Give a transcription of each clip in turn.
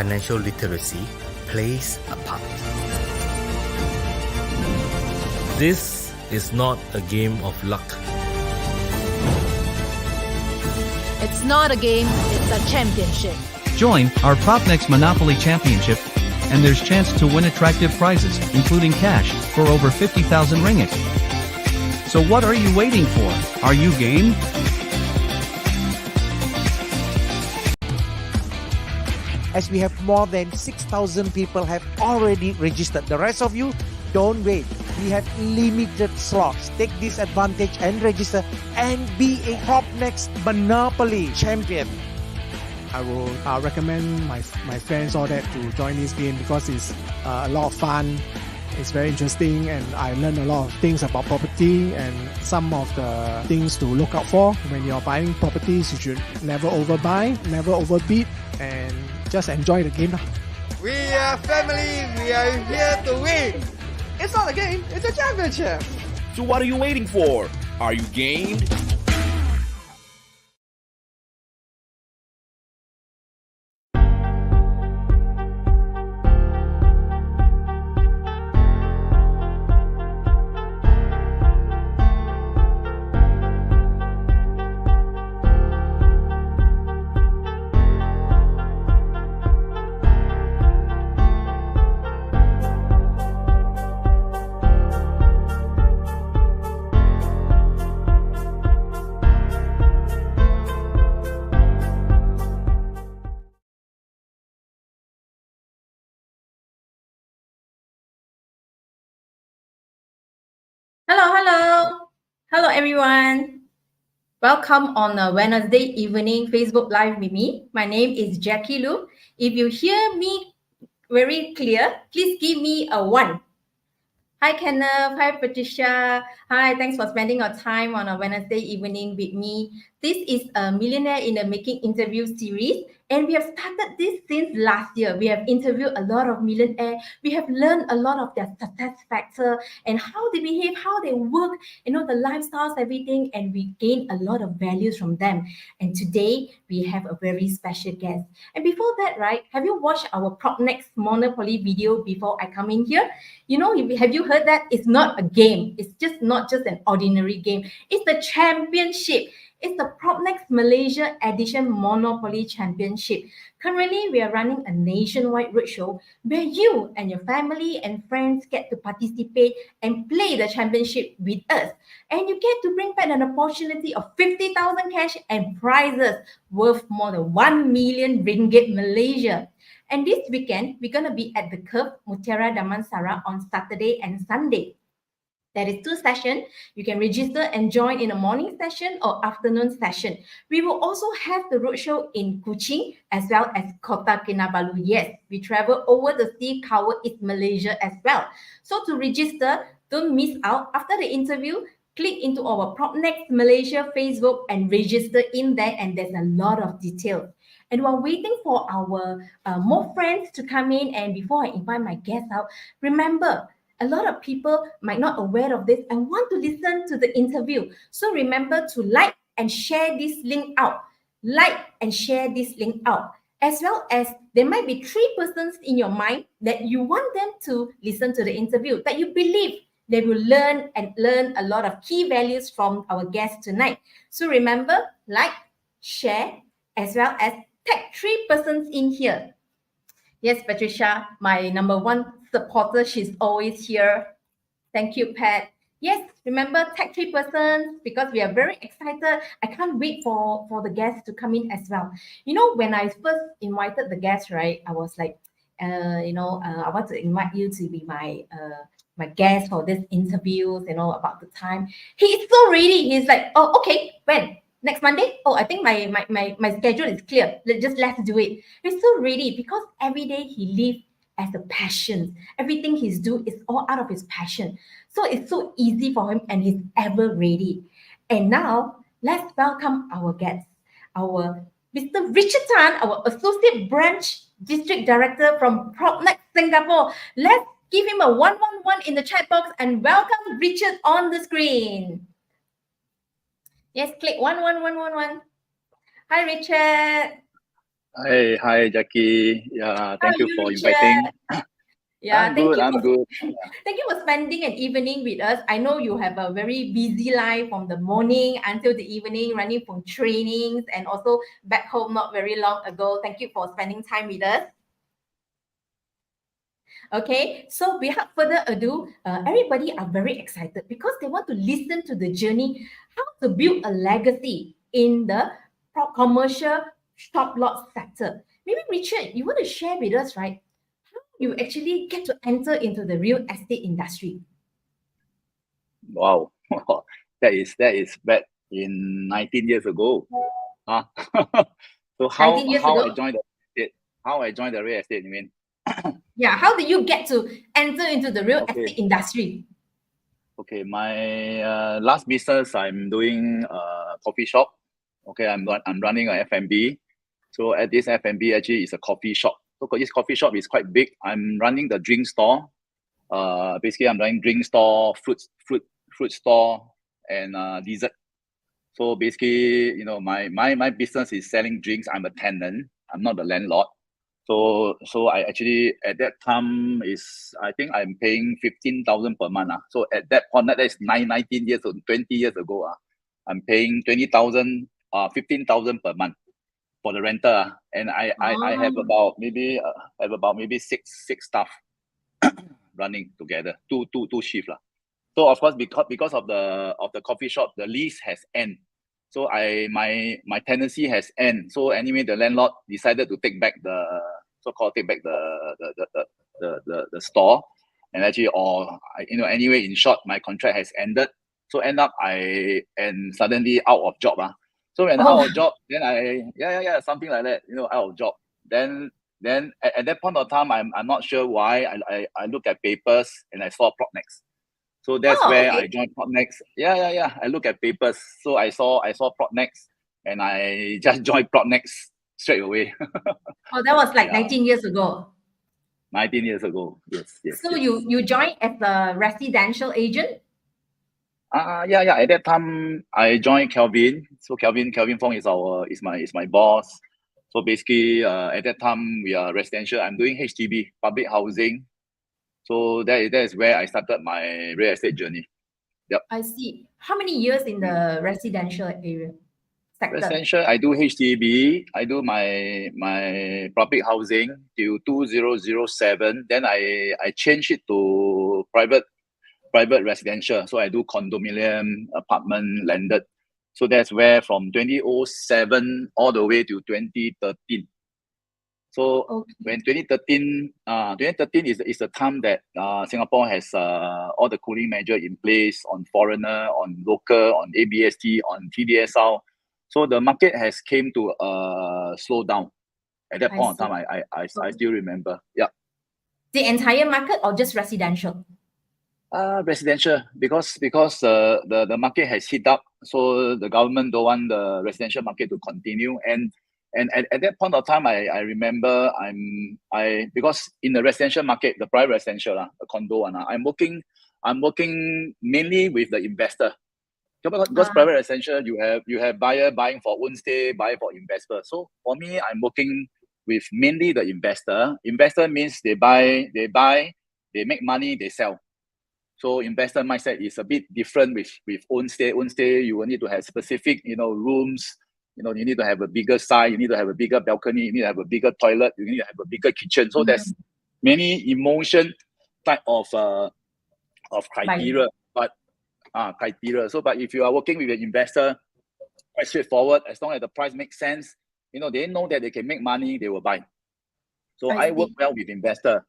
financial literacy plays a part. This is not a game of luck. It's not a game, it's a championship. Join our PropNex Monopoly Championship, and there's chance to win attractive prizes, including cash, for over 50,000 ringgit. So what are you waiting for? Are you game? As we have more than 6,000 people have already registered. The rest of you, don't wait. We have limited slots. Take this advantage and register and be a PropNex Monopoly champion. I will recommend my friends all that to join this game because it's a lot of fun. It's very interesting and I learned a lot of things about property and some of the things to look out for. When you're buying properties, you should never overbuy, never overbid, and just enjoy the game. We are family, we are here to win. It's not a game, it's a championship. So what are you waiting for? Are you gamed? Hello everyone. Welcome on a Wednesday evening Facebook Live with me. My name is Jackie Loo. If you hear me very clear, please give me a 1. Hi Kenneth, hi Patricia. Hi, thanks for spending your time on a Wednesday evening with me. This is a Millionaire in the Making interview series, and we have started this since last year. We have interviewed a lot of millionaires. We have learned a lot of their success factor and how they behave, how they work, the lifestyles, everything, and we gain a lot of values from them. And today we have a very special guest. And before that, right, have you watched our PropNex Monopoly video before I come in here? Have you heard that? It's not a game. It's not just an ordinary game. It's the championship. It's the PropNex Malaysia Edition Monopoly Championship. Currently, we are running a nationwide roadshow where you and your family and friends get to participate and play the championship with us. And you get to bring back an opportunity of 50,000 cash and prizes worth more than 1 million ringgit Malaysia. And this weekend, we're going to be at the Curve Mutiara Damansara on Saturday and Sunday. There is 2 sessions. You can register and join in a morning session or afternoon session. We will also have the roadshow in Kuching as well as Kota Kinabalu. Yes, we travel over the sea, cover East Malaysia as well. So to register, don't miss out. After the interview, click into our PropNex Malaysia Facebook and register in there, and there's a lot of details. And while waiting for our more friends to come in, and before I invite my guests out, remember, a lot of people might not aware of this and want to listen to the interview. So remember to like and share this link out. Like and share this link out. As well as there might be 3 persons in your mind that you want them to listen to the interview, that you believe they will learn a lot of key values from our guests tonight. So remember, like, share, as well as tag 3 persons in here. Yes, Patricia, my number 1 supporter, she's always here. Thank you, Pat. Yes, remember, tag 3 persons because we are very excited. I can't wait for the guests to come in as well. When I first invited the guests, right, I was like, I want to invite you to be my guest for this interviews, about the time. He is so ready. He's like, oh, okay, when? Next Monday? Oh, I think my schedule is clear. Let's do it. He's so ready because every day he lives as a passion. Everything he's do is all out of his passion. So it's so easy for him and he's ever ready. And now, let's welcome our guest, our Mr. Richard Tan, our Associate Branch District Director from PropNex Singapore. Let's give him a 111 in the chat box and welcome Richard on the screen. Yes, click 11111. Hi, Richard. Hi, Jackie. Yeah, How thank are you you, for inviting. Richard? Yeah, thank you I'm for good. thank you for spending an evening with us. I know you have a very busy life from the morning until the evening, running from trainings and also back home not very long ago. Thank you for spending time with us. Okay, so without further ado, everybody are very excited because they want to listen to the journey, how to build a legacy in the commercial shop lot sector. Maybe Richard, you want to share with us, right? How you actually get to enter into the real estate industry? Wow, that is back in 19 years ago. Huh? So 19 years how I ago? joined the estate, how I joined the real estate, you mean? Yeah, how did you get to enter into the real Okay, estate industry? okay. My last business, I'm doing coffee shop. Okay, I'm running a F&B. So at this F&B actually is a coffee shop. So this coffee shop is quite big. I'm running the drink store. Basically I'm running drink store, fruit store, and dessert. So basically, my business is selling drinks. I'm a tenant. I'm not the landlord. So I actually at that time is I think I'm paying 15,000 per month. So at that point, that is 19 years old, 20 years ago. I'm paying 20,000, 15,000 per month for the rental. And I have Oh, about maybe six staff running together, two shift lah. So of course, because of the coffee shop, the lease has end. So my tenancy has end. So anyway, the landlord decided to take back the so-called take back the store, and actually, anyway, in short, my contract has ended. So end up I and suddenly out of job. So when oh, out of job, then yeah, something like that. Out of job. Then at that point of time, I'm not sure why I look at papers and I saw PropNex. So that's oh, where I okay. joined PropNex. Yeah. I look at papers. So I saw PropNex and I just joined PropNex straight away. Oh, that was like Yeah, 19 years ago. 19 years ago. Yes. So you joined as a residential agent? Yeah. At that time, I joined Kelvin. So Kelvin Fong is my boss. So basically, at that time we are residential. I'm doing HDB, public housing. So that is where I started my real estate journey. Yep. I see. How many years in the residential area sector? Residential, I do HDB. I do my public housing till 2007. Then I changed it to private residential. So I do condominium, apartment, landed. So that's where from 2007 all the way to 2013. So Okay. when 2013 is the time that Singapore has all the cooling measure in place on foreigner, on local, on ABST, on TDSL. So the market has came to slow down. At that I point of see. time, I Okay. still remember. Yeah. The entire market or just residential? Residential because the market has hit up, so the government don't want the residential market to continue. And at that point of time, I remember I because in the residential market, the private residential, the condo one, I'm working mainly with the investor. Because Uh, private residential, you have buyer buying for own stay, buyer for investor. So for me, I'm working with mainly the investor. Investor means they buy, they make money, they sell. So investor mindset is a bit different with own stay. Own stay, you will need to have specific, rooms. You need to have a bigger size. You need to have a bigger balcony. You need to have a bigger toilet. You need to have a bigger kitchen. So there's mm, many emotion type of buyer. criteria. But criteria. So, but if you are working with an investor, quite straightforward. As long as the price makes sense, they know that they can make money, they will buy. So I I work see. well with investor.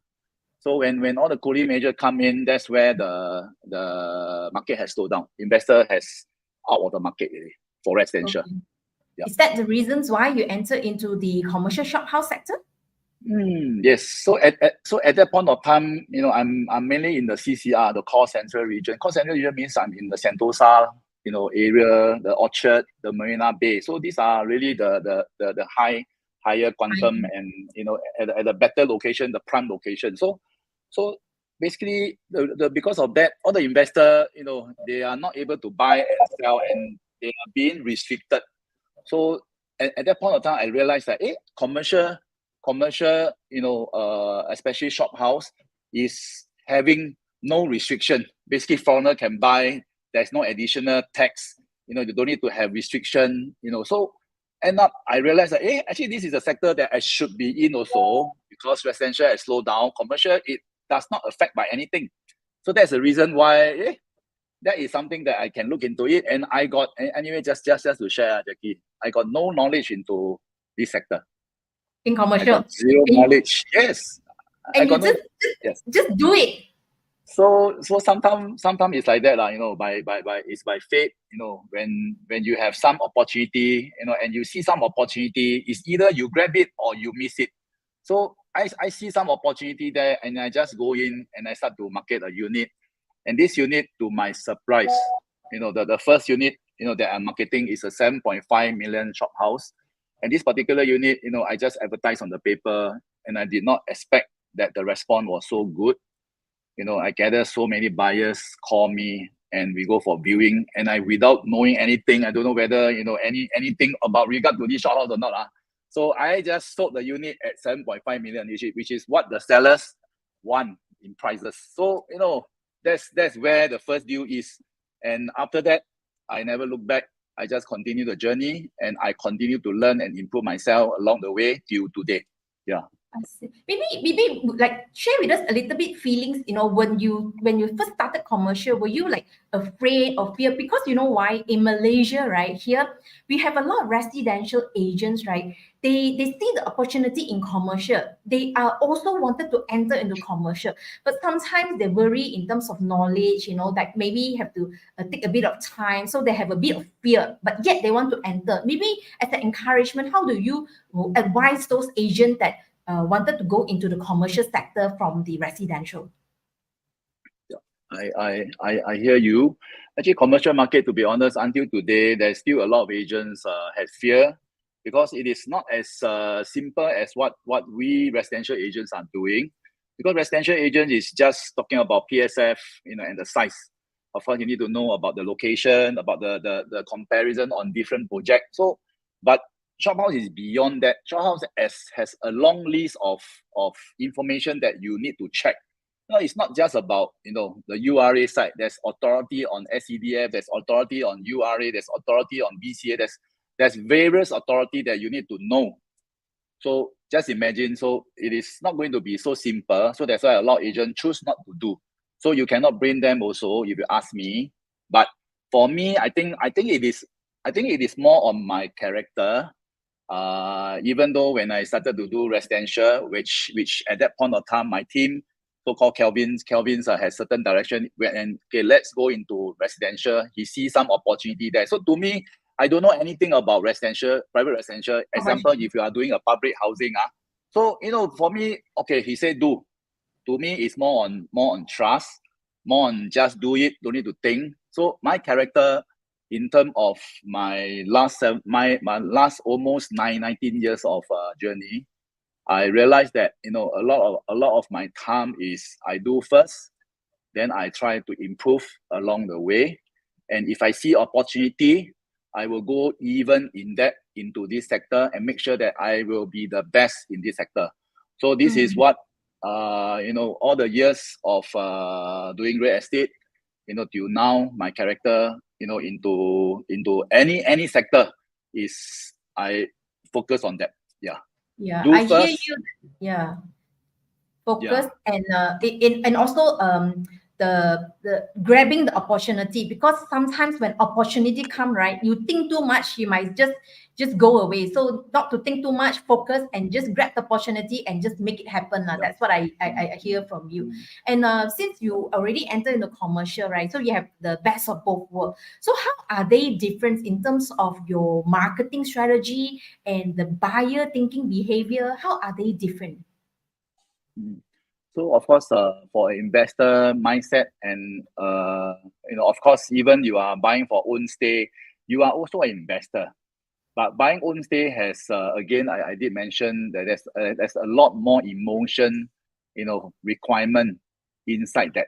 So when all the cooling measure come in, that's where the market has slowed down. Investor has out of the market already for residential. Okay. Yeah. Is that the reasons why you enter into the commercial shop house sector? Yes. So at that point of time, I'm mainly in the CCR, the core central region. Core central region means I'm in the Sentosa, area, the Orchard, the Marina Bay. So these are really the higher quantum and at a better location, the prime location. So basically because of that, all the investor, they are not able to buy and sell, and they are being restricted. So at that point of time, I realized that commercial, especially shop house, is having no restriction. Basically, foreigner can buy. There's no additional tax. You don't need to have restriction. So end up, I realized that actually this is a sector that I should be in also, because residential has slowed down. Commercial, it does not affect by anything. So that's the reason why that is something that I can look into it. And I got, anyway, just to share, Jackie, I got no knowledge into this sector. In I commercial. got zero knowledge. Yes. And you just do it. So sometimes it's like that, it's by fate. When you have some opportunity, and you see some opportunity, it's either you grab it or you miss it. So I see some opportunity there, and I just go in and I start to market a unit. And this unit, to my surprise, the first unit, that I'm marketing is a 7.5 million shop house. And this particular unit, I just advertised on the paper, and I did not expect that the response was so good. I gather so many buyers call me, and we go for viewing, and without knowing anything, I don't know whether, anything about regard to this shop house or not. So I just sold the unit at 7.5 million, which is what the sellers want in prices. So, that's where the first deal is. And after that, I never look back. I just continue the journey, and I continue to learn and improve myself along the way till today. Yeah. I see. Maybe like share with us a little bit feelings, when you first started commercial, were you like afraid or fear? Because you know why? In Malaysia, right, here we have a lot of residential agents, right? They see the opportunity in commercial. They are also wanted to enter into commercial, but sometimes they worry in terms of knowledge, that maybe have to take a bit of time, so they have a bit of fear, but yet they want to enter. Maybe as an encouragement, how do you advise those agents that wanted to go into the commercial sector from the residential? I hear you. Actually, commercial market, to be honest, until today, there's still a lot of agents have fear, because it is not as simple as what we residential agents are doing. Because residential agent is just talking about PSF, and the size. Of course, you need to know about the location, about the comparison on different projects. So, but Shophouse is beyond that. Shophouse has a long list of information that you need to check. It's not just about the URA side. There's authority on SCDF. There's authority on URA. There's authority on BCA. There's various authority that you need to know. So just imagine. So it is not going to be so simple. So that's why a lot of agents choose not to do. So you cannot bring them also, if you ask me. But for me, I think it is more on my character. Even though when I started to do residential, which at that point of time, my team, so-called Kelvin's has certain direction, and okay, let's go into residential. He sees some opportunity there. So to me, I don't know anything about residential, private residential. Example, if you are doing a public housing, so for me, okay, he said do. To me, it's more on trust, more on just do it, don't need to think. So my character, in terms of my last almost 19 years of journey, I realized that a lot of my time is I do first, then I try to improve along the way, and if I see opportunity, I will go even into this sector and make sure that I will be the best in this sector. So this is what all the years of doing real estate, till now, my character, into any sector is I focus on that. Yeah. Yeah, Do I first. hear you. Yeah, focus and also the grabbing the opportunity, because sometimes when opportunity come, right, you think too much, you might just go away. So not to think too much, focus and just grab the opportunity and just make it happen. That's what I hear from you. And since you already entered into commercial, right, so you have the best of both worlds. So how are they different in terms of your marketing strategy and the buyer thinking behavior? How are they different? So of course, for an investor mindset, and of course, even you are buying for own stay, you are also an investor. But buying own stay has again, I did mention that there's a lot more emotion, requirement inside that,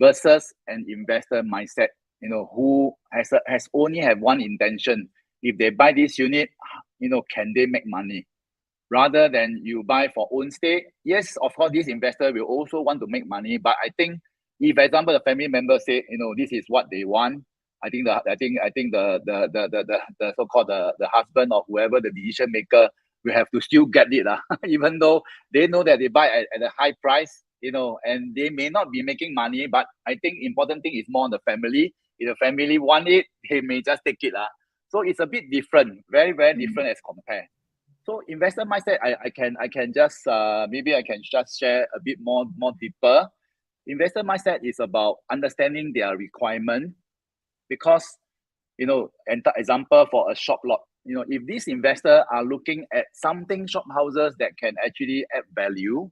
versus an investor mindset, who has only have one intention. If they buy this unit, can they make money? Rather than you buy for own stay. Yes, of course, this investor will also want to make money. But I think if, for example, the family member say, this is what they want, I think the so-called the husband or whoever the decision maker will have to still get it, even though they know that they buy at a high price, and they may not be making money. But I think important thing is more on the family. If the family want it, they may just take it. So it's a bit different, very, very different as compared. So investor mindset, I can just maybe I can just share a bit more deeper. Investor mindset is about understanding their requirement, because example for a shop lot, if these investors are looking at something shop houses that can actually add value,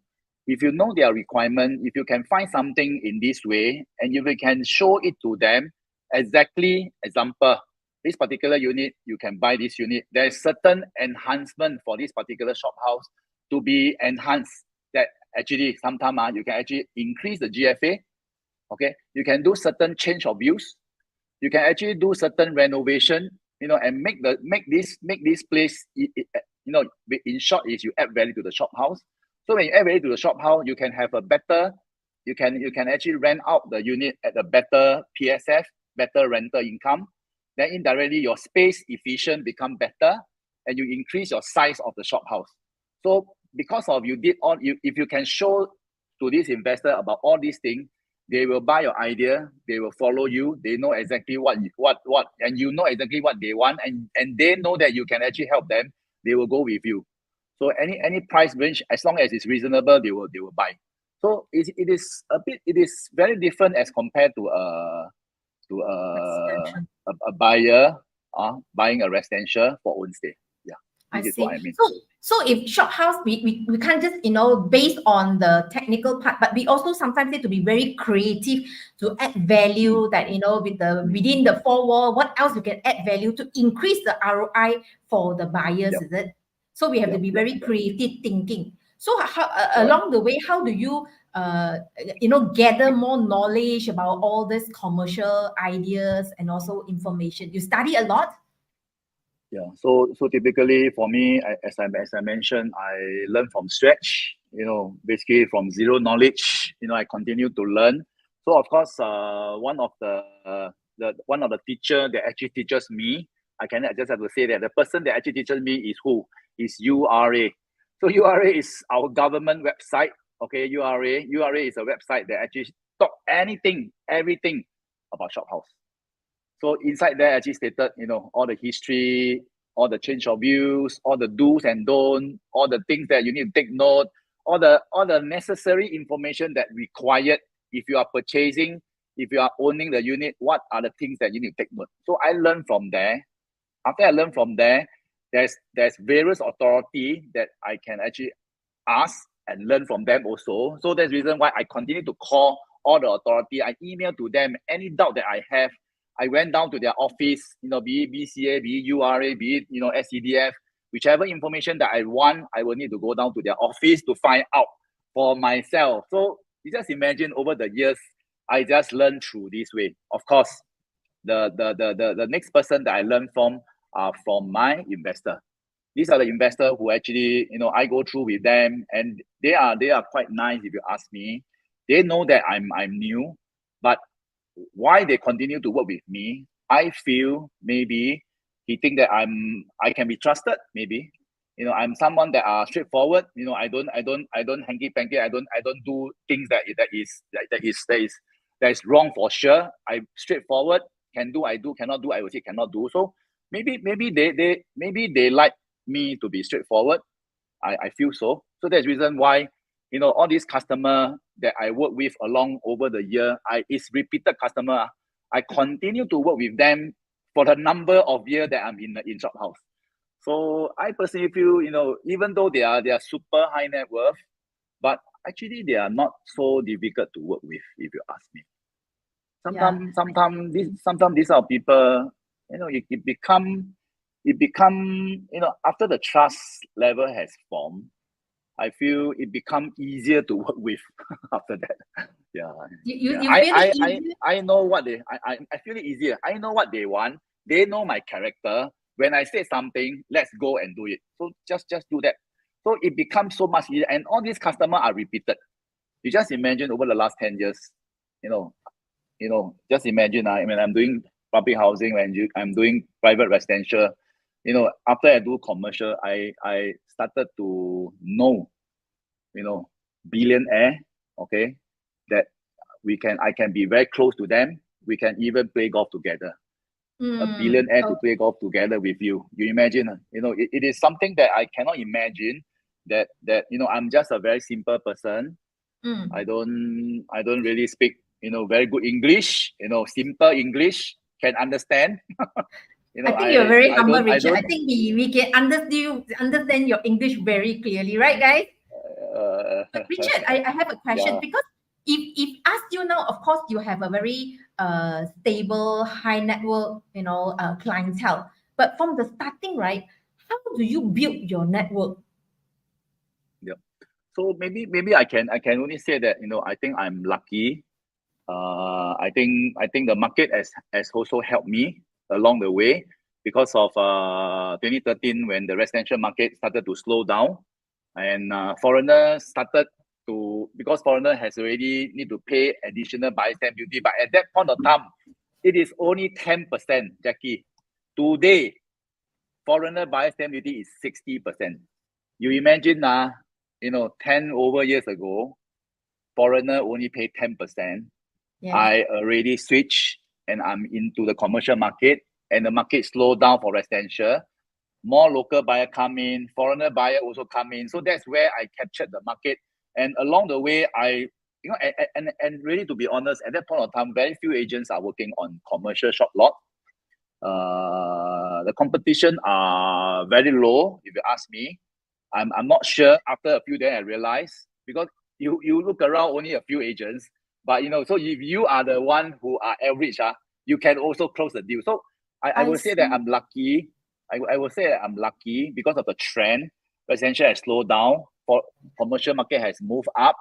if you know their requirement, if you can find something in this way, and if you can show it to them exactly, example, this particular unit, you can buy this unit. There's certain enhancement for this particular shop house to be enhanced, that actually sometimes you can actually increase the GFA. Okay, you can do certain change of use. You can actually do certain renovation, and make this place, in short, is you add value to the shop house. So when you add value to the shop house, you can have a better, you can actually rent out the unit at a better PSF, better rental income. Then indirectly your space efficient become better, and you increase your size of the shop house. So because of you did all, if you can show to this investor about all these things, they will buy your idea, they will follow you, they know exactly what, and you know exactly what they want, and they know that you can actually help them, they will go with you. So any price range, as long as it's reasonable, they will buy. So it is very different as compared to a buyer buying a residential for own stay. Yeah, this is what I mean. So if shop house, we can't just based on the technical part, but we also sometimes need to be very creative to add value, that within the four wall, what else we can add value to increase the ROI for the buyers. Is it? So we have to be very creative thinking. So how, along the way, how do you gather more knowledge about all these commercial ideas and also information? You study a lot? Yeah, so typically for me, as I mentioned, I learn from scratch, basically from zero knowledge, I continue to learn. So of course, one of the teacher that actually teaches me, I just have to say that the person that actually teaches me is who? Is URA. So URA is our government website. Okay, URA is a website that actually talk everything about shop house. So inside there actually stated, all the history, all the change of views, all the do's and don'ts, all the things that you need to take note, all the necessary information that required if you are purchasing, if you are owning the unit, what are the things that you need to take note. So I learned from there. After I learned from there, there's various authority that I can actually ask and learn from them also. So that's the reason why I continue to call all the authority. I email to them any doubt that I have. I went down to their office, be it BCA, be it URA, be it, SCDF, whichever information that I want, I will need to go down to their office to find out for myself. So you just imagine over the years, I just learned through this way. Of course, the next person that I learned from are from my investor. These are the investors who actually, I go through with them, and they are quite nice if you ask me. They know that I'm new, but why they continue to work with me, I feel maybe he think that I can be trusted. Maybe I'm someone that are straightforward. I don't hanky panky. I don't do things that is wrong for sure. I'm straightforward. Can do, I do. Cannot do, I will say cannot do. So maybe they like me to be straightforward. I feel so. So that's the reason why all these customer that I work with along over the year, it's repeated customer. I continue to work with them for the number of years that I'm in shop house. So I personally feel, even though they are super high net worth, but actually they are not so difficult to work with, if you ask me. Sometimes these are people, it become, after the trust level has formed, I feel it become easier to work with after that. Yeah. You feel it easier? I know what I feel it easier. I know what they want. They know my character. When I say something, let's go and do it. So just do that. So it becomes so much easier, and all these customers are repeated. You just imagine over the last 10 years, just imagine. I mean, I'm doing public housing, and I'm doing private residential. After I do commercial, I started to know, billionaire, okay, that I can be very close to them. We can even play golf together. A billionaire to play golf together with you. You imagine, it is something that I cannot imagine that I'm just a very simple person. I don't really speak, very good English, simple English, can understand. I think you're very humble, Richard. I think we can understand your English very clearly, right, guys? But Richard, I have a question, because if asked you now, of course, you have a very stable, high network, clientele. But from the starting, right, how do you build your network? Yeah. So maybe I can only say that, I think I'm lucky. I think the market has also helped me along the way, because of 2013, when the residential market started to slow down, and foreigners started to, because foreigner has already need to pay additional buyer's stamp duty. But at that point of time, it is only 10%, Jackie. Today, foreigner buyer's stamp duty is 60%. You imagine 10 over years ago, foreigner only pay 10%. Yeah. I already switched, and I'm into the commercial market, and the market slowed down for residential. More local buyer come in, foreigner buyer also come in. So that's where I captured the market. And along the way, and really, to be honest, at that point of time, very few agents are working on commercial shop lot. The competition are very low, if you ask me. I'm not sure. After a few days, I realized, because you look around, only a few agents, but so if you are the one who are average, you can also close the deal. So I will say that I'm lucky. I will say that I'm lucky because of the trend. Residential has slowed down, for commercial market has moved up.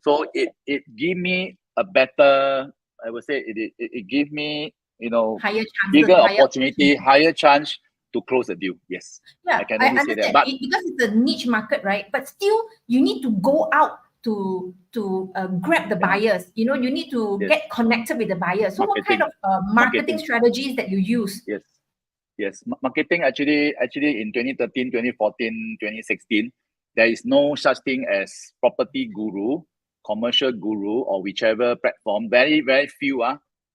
So it give me a better, I would say it give me, higher chances, bigger opportunity, higher chance to close the deal. Yes. Yeah, I can only say that. But because it's a niche market, right? But still, you need to go out to grab the buyers. You need to get connected with the buyers. So what kind of marketing strategies that you use? Yes, marketing actually in 2013, 2014, 2016, there is no such thing as property guru, commercial guru, or whichever platform. Very, very few.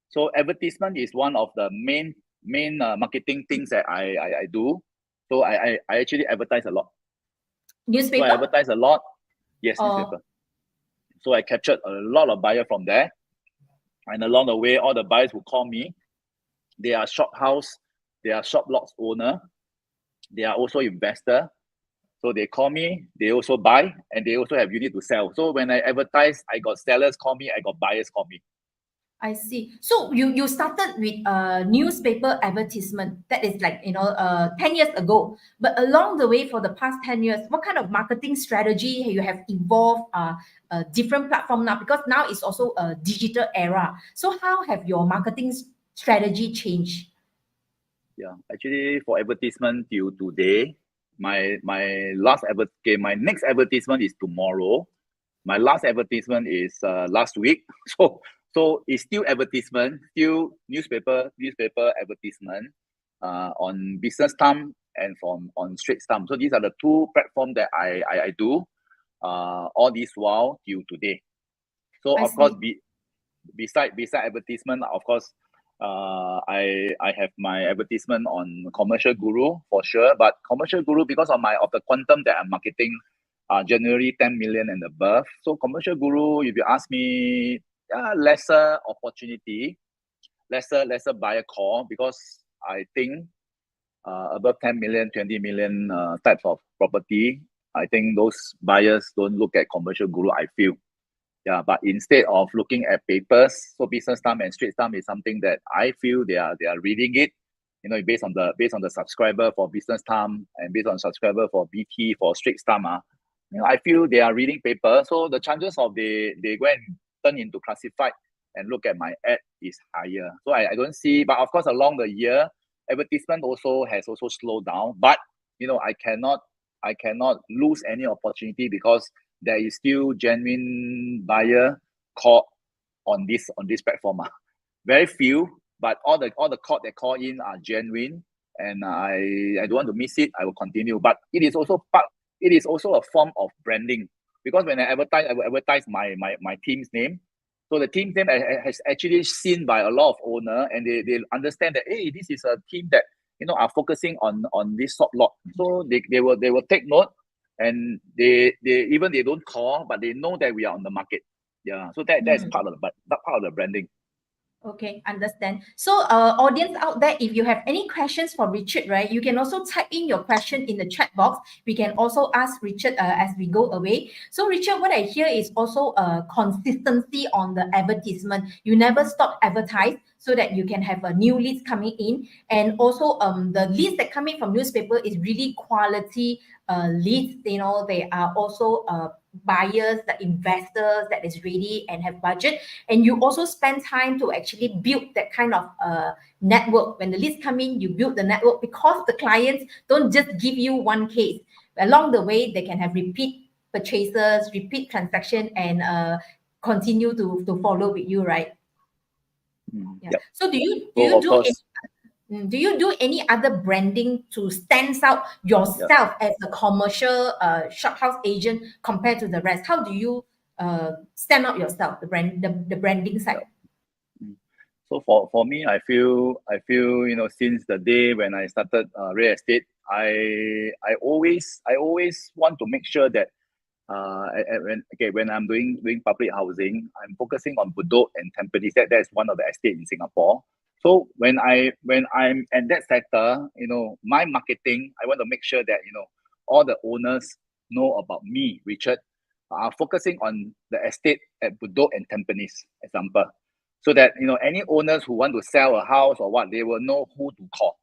So advertisement is one of the main marketing things that I do. So I actually advertise a lot. Newspaper? So I advertise a lot. Yes, newspaper. So I captured a lot of buyers from there. And along the way, all the buyers who call me, they are shop house, they are shop lots owner, they are also investor. So they call me, they also buy, and they also have unit to sell. So when I advertise, I got sellers call me, I got buyers call me. I see. So you started with newspaper advertisement. That is like 10 years ago. But along the way, for the past 10 years, what kind of marketing strategy you have evolved? A different platform now, because now it's also a digital era. So how have your marketing strategy changed? Yeah, actually, for advertisement till today, my next advertisement is tomorrow. My last advertisement is last week. So it's still advertisement, still newspaper advertisement on Business Time and on Straits Time. So these are the two platforms that I do all this while till today. So of course, beside advertisement, of course, I have my advertisement on Commercial Guru for sure. But Commercial Guru, because of the quantum that I'm marketing, generally 10 million and above. So Commercial Guru, if you ask me, lesser opportunity, lesser buyer call, because I think above 10 million, 20 million types of property, I think those buyers don't look at Commercial Guru, I feel. Yeah, but instead of looking at papers, so Business Time and Straits Time is something that I feel they are reading it, based on the subscriber for Business Time and based on subscriber for BT for Straits Time. I feel they are reading paper, so the chances of they go and turn into classified and look at my ad is higher. So I don't see, but of course along the year, advertisement also has also slowed down, but I cannot lose any opportunity because there is still genuine buyer call on this platform. Very few, but all the call that call in are genuine, and I don't want to miss it. I will continue, but it is also a form of branding, because when I advertise, I will advertise my team's name. So the team's name has actually seen by a lot of owner, and they understand that, hey, this is a team that are focusing on this shop lot. So they will take note, and they don't call, but they know that we are on the market. Yeah, so that's part of the branding. Okay, understand. So, audience out there, if you have any questions for Richard, right, you can also type in your question in the chat box. We can also ask Richard as we go away. So, Richard, what I hear is also consistency on the advertisement. You never stop advertise so that you can have new leads coming in, and also the leads that come in from newspaper is really quality leads. They are also buyers, the investors that is ready and have budget, and you also spend time to actually build that kind of network. When the leads come in, you build the network, because the clients don't just give you one case. Along the way, they can have repeat purchases, repeat transaction, and continue to follow with you, right? Yeah. Yep. So do you So, of do course, do you do any other branding to stand out yourself as a commercial shophouse agent compared to the rest? How do you stand out yourself, the branding side? So for me, I feel since the day when I started real estate, I always want to make sure that when I'm doing public housing, I'm focusing on Bedok and Tampines. That's one of the estate in Singapore. So when I'm at that sector, my marketing, I want to make sure that all the owners know about me, Richard, focusing on the estate at Bedok and Tampines, example, so that any owners who want to sell a house or what, they will know who to call.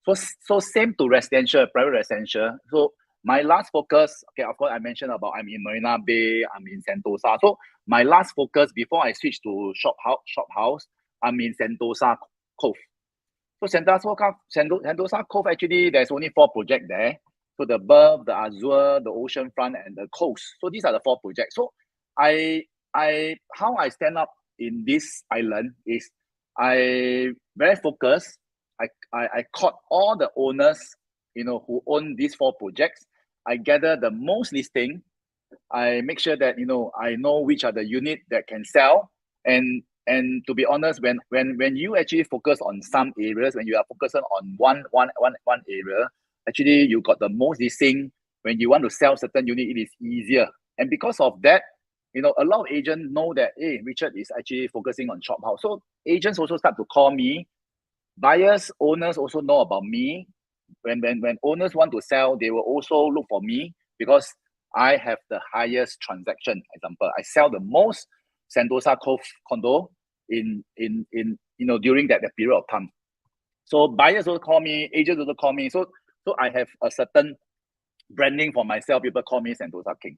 So same to residential, private residential. So my last focus, of course, I mentioned about I'm in Marina Bay, I'm in Sentosa. So my last focus before I switch to shophouse, I'm in Sentosa Cove. So Sentosa Cove, actually, there's only 4 projects there. So the Burb, the Azure, the Oceanfront, and the Coast. So these are the 4 projects. So how I stand up in this island is I very focused. I caught all the owners, who own these 4 projects. I gather the most listing. I make sure that I know which are the unit that can sell. And to be honest, when you actually focus on some areas, when you are focusing on one area, actually you got the most listing. When you want to sell certain unit, it is easier. And because of that, a lot of agents know that, hey, Richard is actually focusing on shop house. So agents also start to call me. Buyers, owners also know about me. When owners want to sell, they will also look for me, because I have the highest transaction. Example, I sell the most Sentosa Cove condo in during that period of time. So buyers will call me, agents also call me. So I have a certain branding for myself. People call me Sentosa King.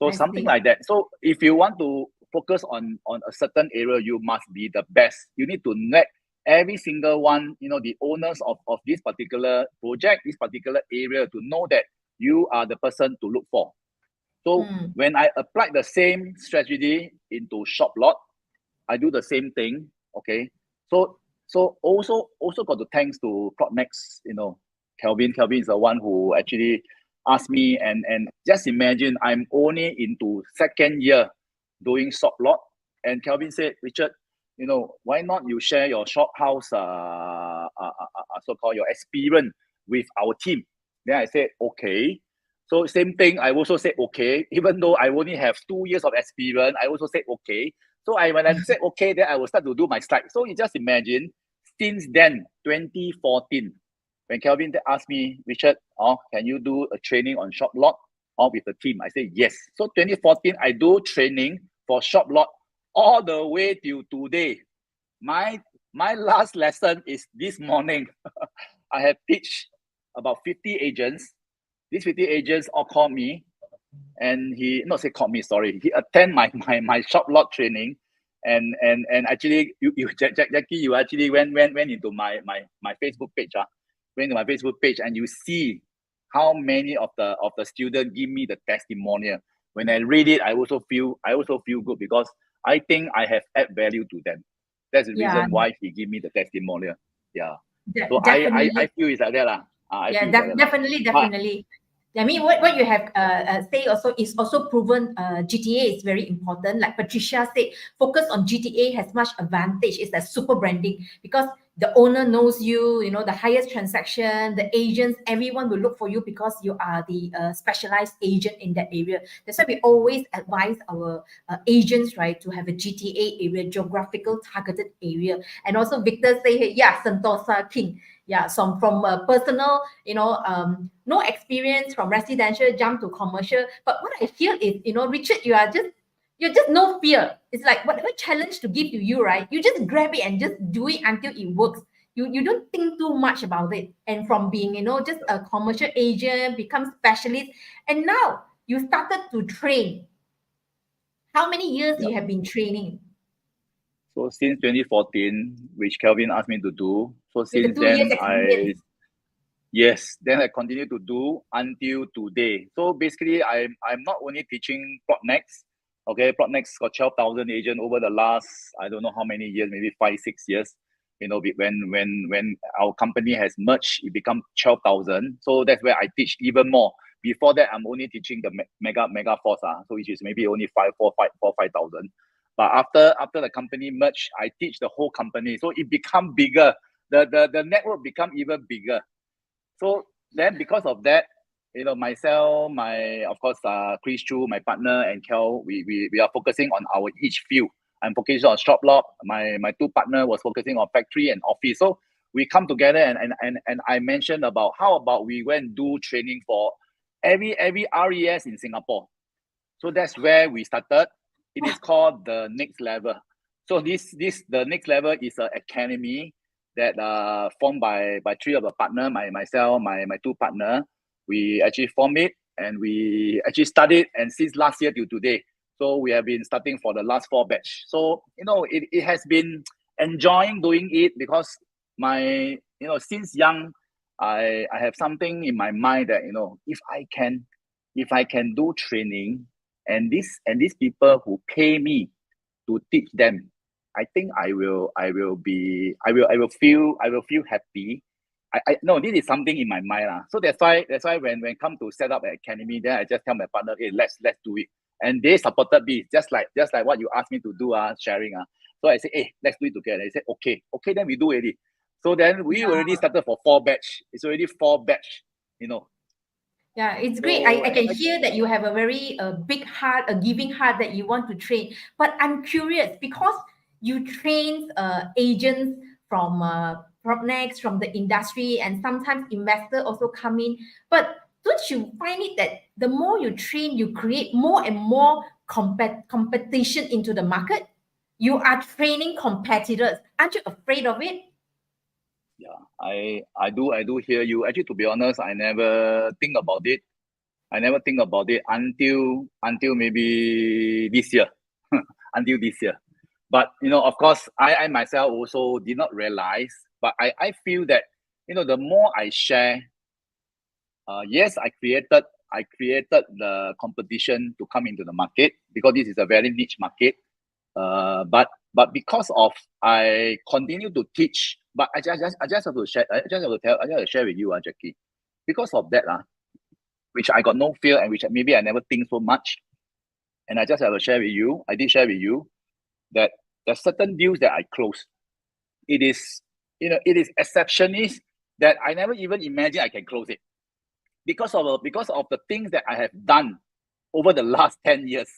So something like that. So if you want to focus on a certain area, you must be the best. You need to let every single one, the owners of this particular project, this particular area, to know that you are the person to look for. So when I applied the same strategy into shop lot, I do the same thing. Okay. So also got to thanks to PropNex, Kelvin. Kelvin is the one who actually asked me, and just imagine I'm only into 2nd year doing shop lot, and Kelvin said, Richard, why not you share your shop house so-called your experience with our team? Then I said, okay. So same thing, I also said okay. Even though I only have 2 years of experience, I also said okay. So when I said okay, then I will start to do my slides. So you just imagine, since then, 2014, when Kelvin asked me, Richard, can you do a training on shop lot with the team? I said yes. So 2014, I do training for shop lot all the way till today. My last lesson is this morning. I have teach about 50 agents. These 50 agents all call me, and he attend my shop lot training, And actually, Jackie, you actually went into my Facebook page, went to my Facebook page, and you see how many of the students give me the testimonial. When I read it, I also feel good, because I think I have add value to them. That's the reason why he give me the testimonial. Yeah. So Definitely. I feel it's like that lah. Definitely. I mean, what you have say also is also proven. GTA is very important. Like Patricia said, focus on GTA has much advantage. It's a super branding, because the owner knows you. You know, the highest transaction, the agents, everyone will look for you because you are the specialized agent in that area. That's why we always advise our agents, right, to have a GTA area, geographical targeted area. And also Victor say, hey, yeah, Sentosa King. Yeah, from personal, no experience from residential jump to commercial. But what I feel is, Richard, you're just no fear. It's like whatever challenge to give to you, right? You just grab it and just do it until it works. You don't think too much about it. And from being, just a commercial agent, become specialist, and now you started to train. How many years you have been training? So since 2014, which Kelvin asked me to do. So With the since 2 years then, experience. then I continue to do until today. So basically, I'm not only teaching PropNex. Okay, PropNex got 12,000 agents over the last, I don't know how many years, maybe 5-6 years. When our company has merged, it become 12,000. So that's where I teach even more. Before that, I'm only teaching the mega force, so which is maybe only 5,000. But after the company merged, I teach the whole company. So it become bigger. The network become even bigger. So then because of that, myself, of course, Chris Chu, my partner, and Kel, we are focusing on our each field. I'm focusing on shop lot. My two partner was focusing on factory and office. So we come together and I mentioned about how about we go and do training for every RES in Singapore. So that's where we started. It is called the Next Level. So the Next Level is an academy that formed by three of the partner, myself, my two partner. We actually formed it, and we actually studied, and since last year till today. So we have been studying for the last 4 batch. So it has been enjoying doing it, because since young, I have something in my mind that if I can do training, and these people who pay me to teach them, I think I will feel happy. I no, this is something in my mind. So that's why when come to set up an academy, then I just tell my partner, hey, let's do it. And they supported me, just like what you asked me to do, sharing. So I say, hey, let's do it together. They said, okay, then we do it. So then we already started for 4 batch. It's already 4 batch, Yeah, it's great. I can hear that you have a very big heart, a giving heart that you want to train. But I'm curious, because you train agents from PropNex, from the industry, and sometimes investors also come in. But don't you find it that the more you train, you create more and more competition into the market? You are training competitors. Aren't you afraid of it? Yeah, I do hear you. Actually, to be honest, I never think about it. Until maybe this year. Until this year. But of course, I myself also did not realize. But I feel that the more I share, yes, I created the competition to come into the market, because this is a very niche market. But because of I continue to teach, but I just have to share. I just have to share with you, Jackie. Because of that, which I got no fear, and which maybe I never think so much, and I just have to share with you. I did share with you that there's certain deals that I close. It is exceptionist that I never even imagine I can close it, because of the things that I have done over the last 10 years.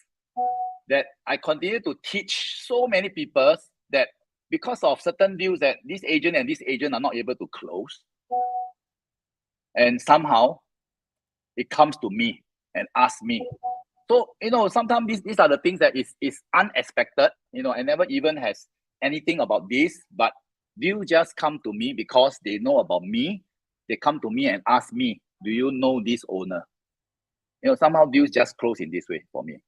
That I continue to teach so many people that because of certain deals that this agent and this agent are not able to close, and somehow it comes to me and asks me. So sometimes these are the things that is unexpected. I never even has anything about this, but deals just come to me because they know about me. They come to me and ask me, do you know this owner? Somehow deals just close in this way for me.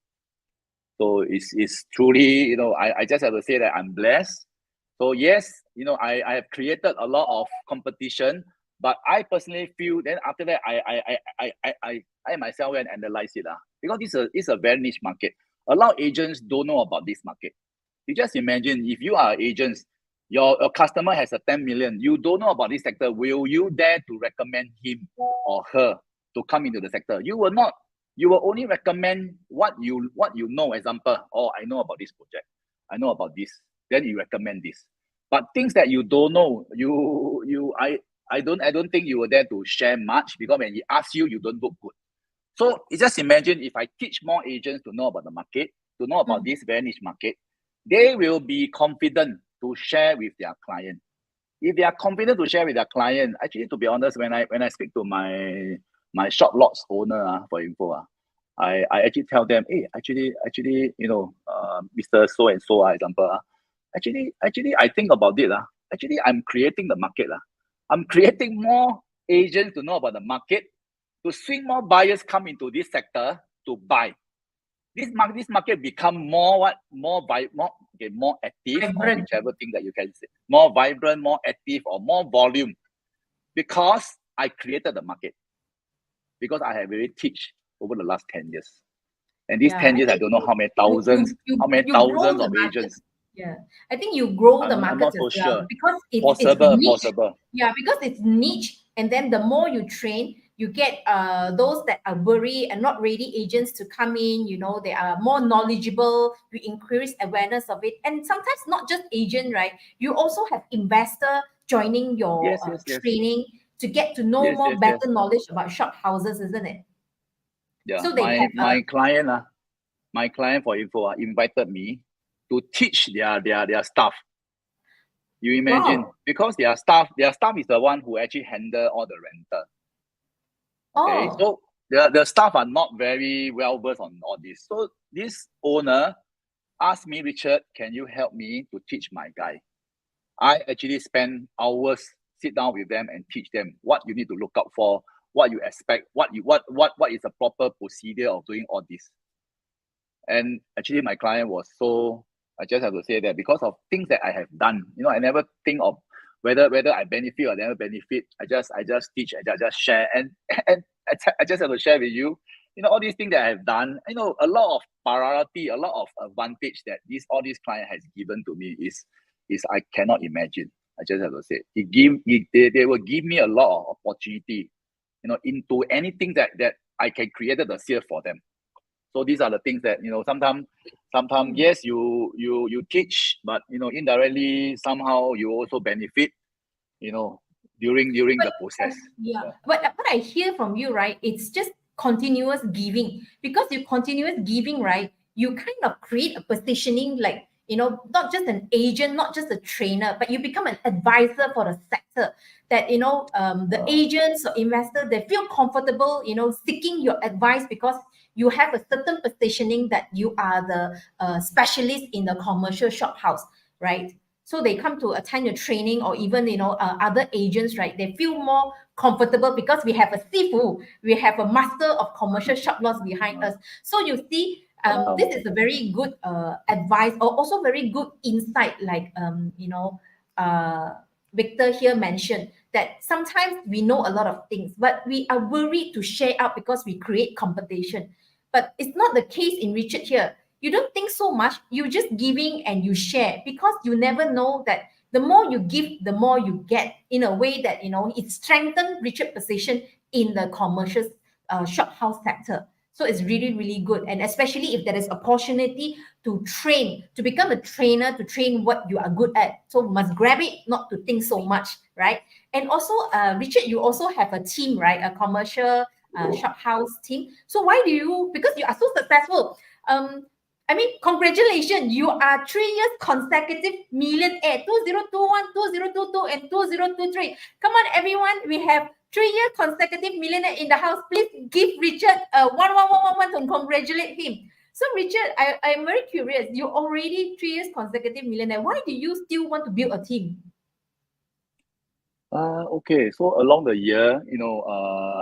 So it's truly, I just have to say that I'm blessed. So yes, I have created a lot of competition, but I personally feel then after that I myself went and analyze it because it's a very niche market. A lot of agents don't know about this market. You just imagine if you are agents, your customer has a 10 million, you don't know about this sector. Will you dare to recommend him or her to come into the sector? You will not. You will only recommend what you know. Example, I know about this project. I know about this. Then you recommend this. But things that you don't know, I don't think you were there to share much, because when he asks you, you don't look good. So you just imagine if I teach more agents to know about the market, to know about this very niche market, they will be confident to share with their client. If they are confident to share with their client, actually, to be honest, when I speak to my shop lots owner for info, I actually tell them, hey, actually, Mr. So and so, example, actually, I think about it. Actually, I'm creating the market. I'm creating more agents to know about the market, to swing more buyers come into this sector to buy. This market become more active, or whichever thing that you can say, more vibrant, more active, or more volume, because I created the market. Because I have really teach over the last 10 years. And these 10 years, I don't know how many thousands of agents. Yeah, I think you grow the market as well, sure. because it's niche. Possible. Yeah, because it's niche, and then the more you train, you get those that are worried and not ready agents to come in. They are more knowledgeable. You increase awareness of it, and sometimes not just agent, right? You also have investor joining your training to get to know better knowledge about shop houses, isn't it? Yeah. So they my client for info invited me to teach their staff. You imagine, because their staff is the one who actually handle all the rental. Okay, so the staff are not very well versed on all this. So this owner asked me, Richard, can you help me to teach my guy? I actually spend hours, sit down with them and teach them what you need to look out for, what you expect, what is the proper procedure of doing all this. And actually my client was so, I just have to say that because of things that I have done, I never think of whether I benefit or never benefit. I just teach, I just share, and I just have to share with you, all these things that I have done. A lot of priority, a lot of advantage that all these client has given to me is I cannot imagine. I just have to say, they will give me a lot of opportunity, into anything that I can create the seal for them. So these are the things that, sometimes yes, you teach, but indirectly somehow you also benefit, during the process. But what I hear from you, right, it's just continuous giving. Because you continuous giving, right, you kind of create a positioning, like, not just an agent, not just a trainer, but you become an advisor for the sector, that the agents or investors, they feel comfortable seeking your advice, because you have a certain positioning that you are the specialist in the commercial shop house, right? So they come to attend your training, or even other agents, right? They feel more comfortable because we have a sifu, we have a master of commercial shop laws behind us. So you see, this is a very good advice, or also very good insight, like Victor here mentioned, that sometimes we know a lot of things, but we are worried to share out because we create competition. But it's not the case in Richard here. You don't think so much. You're just giving and you share, because you never know that the more you give, the more you get, in a way that, it strengthens Richard's position in the commercial shop house sector. So it's really, really good. And especially if there is opportunity to train, to become a trainer, to train what you are good at. So must grab it, not to think so much, right? And also, Richard, you also have a team, right? A commercial shop house team. So why do you, because you are so successful, congratulations, you are 3 years consecutive millionaire, 2021, 2022, and 2023. Come on, everyone, we have 3 years consecutive millionaire in the house. Please give Richard 1 to congratulate him. So Richard, I'm very curious, you're already 3 years consecutive millionaire. Why do you still want to build a team? Okay, so along the year,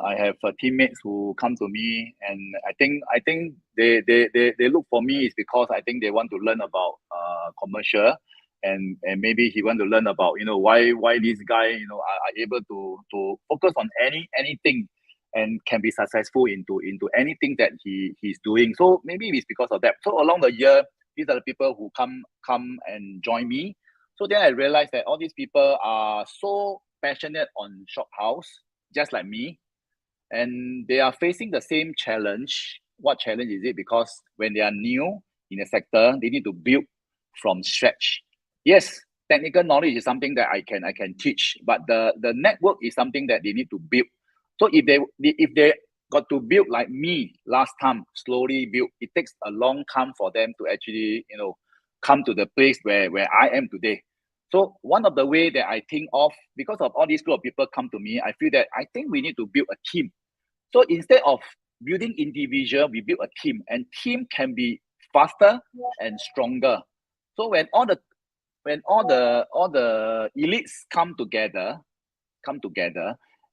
I have teammates who come to me, and I think they look for me is because I think they want to learn about commercial, and maybe he want to learn about why this guy are able to focus on anything, and can be successful into anything that he's doing. So maybe it's because of that. So along the year, these are the people who come and join me. So then I realized that all these people are so passionate on shop house, just like me, and they are facing the same challenge. What challenge is it? Because when they are new in a sector, they need to build from scratch. Yes, technical knowledge is something that I can teach, but the network is something that they need to build. So if they got to build like me last time, slowly build, it takes a long time for them to actually come to the place where I am today. So one of the way that I think of, because of all these group of people come to me, I feel that I think we need to build a team. So instead of building individual, we build a team, and team can be faster and stronger. So when all the elites come together,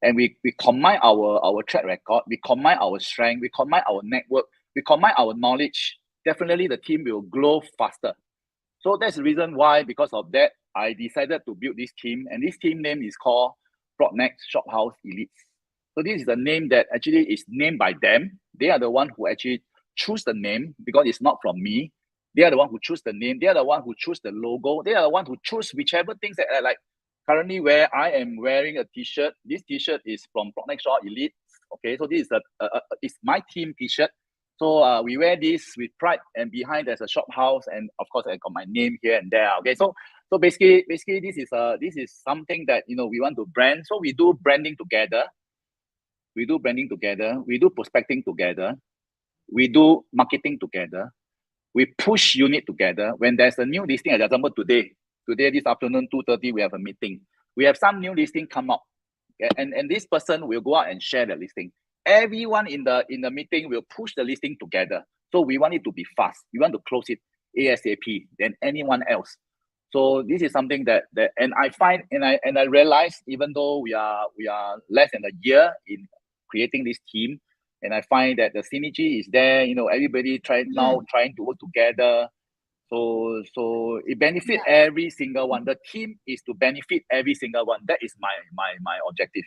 and we combine our track record, we combine our strength, we combine our network, we combine our knowledge, definitely the team will grow faster. So that's the reason why, because of that, I decided to build this team, and this team name is called PropNex Shophouse Elites. So this is a name that actually is named by them. They are the one who actually choose the name, because it's not from me. They are the one who choose the name. They are the one who choose the logo. They are the one who choose whichever things that I like. Currently, where I am wearing a t-shirt. This t-shirt is from PropNex Shop Elite. Okay, so this is it's my team t-shirt. So we wear this with pride, and behind there's a shop house, and of course I got my name here and there. Okay, so basically this is something that we want to brand. So we do branding together. We do branding together. We do prospecting together. We do marketing together. We push unit together. When there's a new listing, for example, today this afternoon 2:30 we have a meeting. We have some new listing come up, and this person will go out and share the listing. Everyone in the meeting will push the listing together. So we want it to be fast. We want to close it ASAP than anyone else. So this is something that and I find, and I realize, even though we are less than a year in creating this team, and I find that the synergy is there. Everybody trying to work together. So it benefits every single one. The team is to benefit every single one. That is my objective.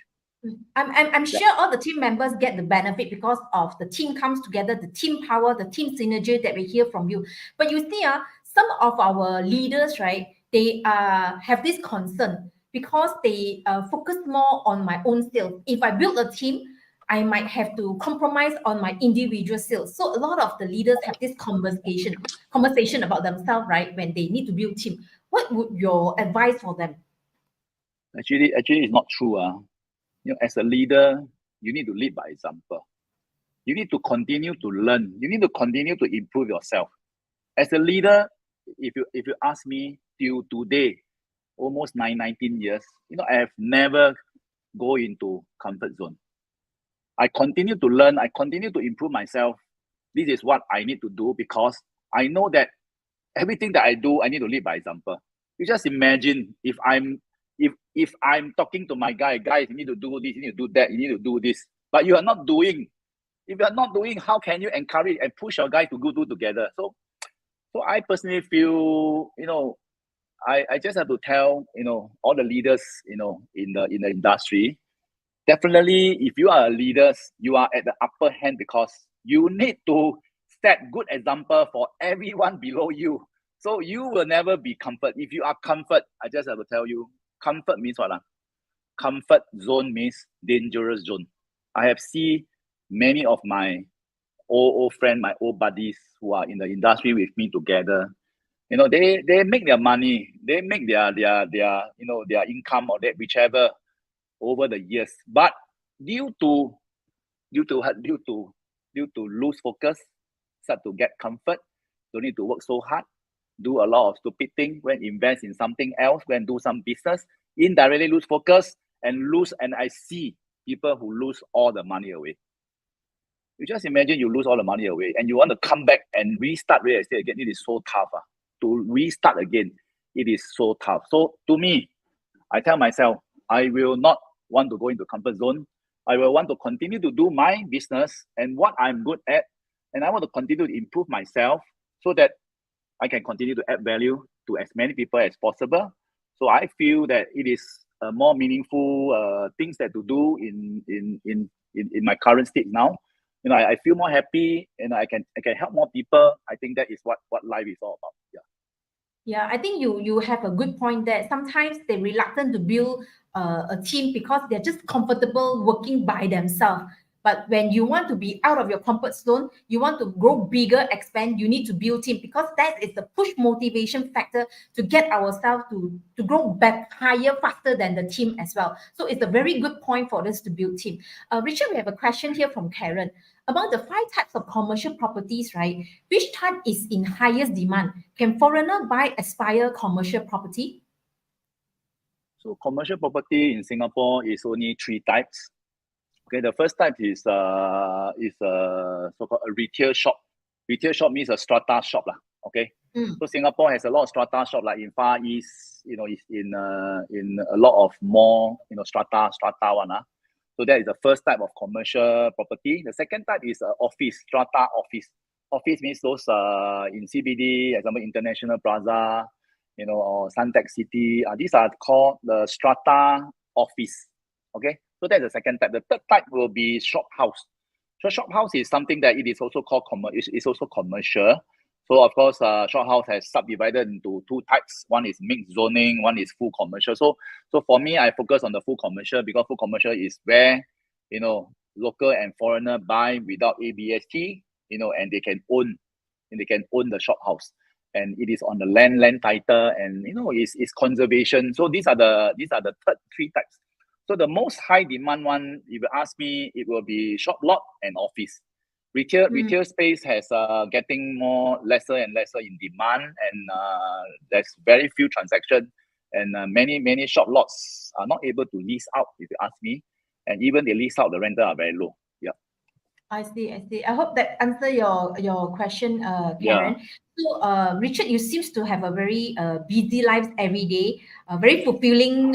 I'm sure all the team members get the benefit because of the team comes together, the team power, the team synergy that we hear from you. But you see, some of our leaders, right, they have this concern because they focus more on my own sales. If I build a team, I might have to compromise on my individual sales. So a lot of the leaders have this conversation about themselves, right, when they need to build team. What would your advice for them? Actually, it's not true. As a leader, you need to lead by example. You need to continue to learn. You need to continue to improve yourself. As a leader, if you ask me, till today, almost 19 years, I have never go into comfort zone. I continue to learn. I continue to improve myself. This is what I need to do, because I know that everything that I do, I need to lead by example. You just imagine if I'm talking to my guys, you need to do this, you need to do that, you need to do this, but you are not doing. If you are not doing, how can you encourage and push your guys to go do together? So I personally feel, I just have to tell, all the leaders, in the industry, definitely, if you are a leader, you are at the upper hand, because you need to set good example for everyone below you. So you will never be comfort. If you are comfort, I just have to tell you, comfort means what? Comfort zone means dangerous zone. I have seen many of my old friends, my old buddies who are in the industry with me together. They make their money, they make their income, or that whichever, over the years. But due to lose focus, start to get comfort, don't need to work so hard, do a lot of stupid things, when invest in something else, when do some business, indirectly lose focus and I see people who lose all the money away. You just imagine you lose all the money away, and you want to come back and restart real estate again. It is so tough. To restart again, it is so tough. So to me, I tell myself, I will not want to go into comfort zone. I will want to continue to do my business and what I'm good at, and I want to continue to improve myself so that I can continue to add value to as many people as possible. So I feel that it is a more meaningful things that to do in my current state now. I feel more happy, and I can help more people. I think that is what life is all about. Yeah. Yeah, I think you have a good point there. Sometimes they're reluctant to build a team because they're just comfortable working by themselves. But when you want to be out of your comfort zone, you want to grow bigger, expand, you need to build team, because that is the push motivation factor to get ourselves to grow back higher, faster than the team as well. So it's a very good point for us to build team. Richard, we have a question here from Karen. Among the 5 types of commercial properties, right, which type is in highest demand? Can foreigner buy Aspire commercial property? So commercial property in Singapore is only 3 types. Okay, the first type is so-called a retail shop. Retail shop means a strata shop lah. Okay, so Singapore has a lot of strata shop, like in Far East. It's in a lot of more strata one. So that is the first type of commercial property. The second type is office, strata office. Office means those in CBD, example International Plaza, or Suntec City. These are called the strata office. Okay, so that's the second type. The third type will be shop house. So shop house is something that it is also called it's also commercial. So of course, shop house has subdivided into 2 types. One is mixed zoning, one is full commercial. So for me, I focus on the full commercial, because full commercial is where local and foreigner buy without ABST, and they can own the shop house, and it is on the land title, and it's conservation. So these are the third 3 types. So the most high demand one, if you ask me, it will be shop lot and office. Retail space has getting lesser and lesser in demand, and there's very few transactions, and many shop lots are not able to lease out, if you ask me, and even they lease out, the rental are very low. Yeah. I see. I hope that answer your question, Karen. Yeah. So, Richard, you seems to have a very busy life every day, very fulfilling,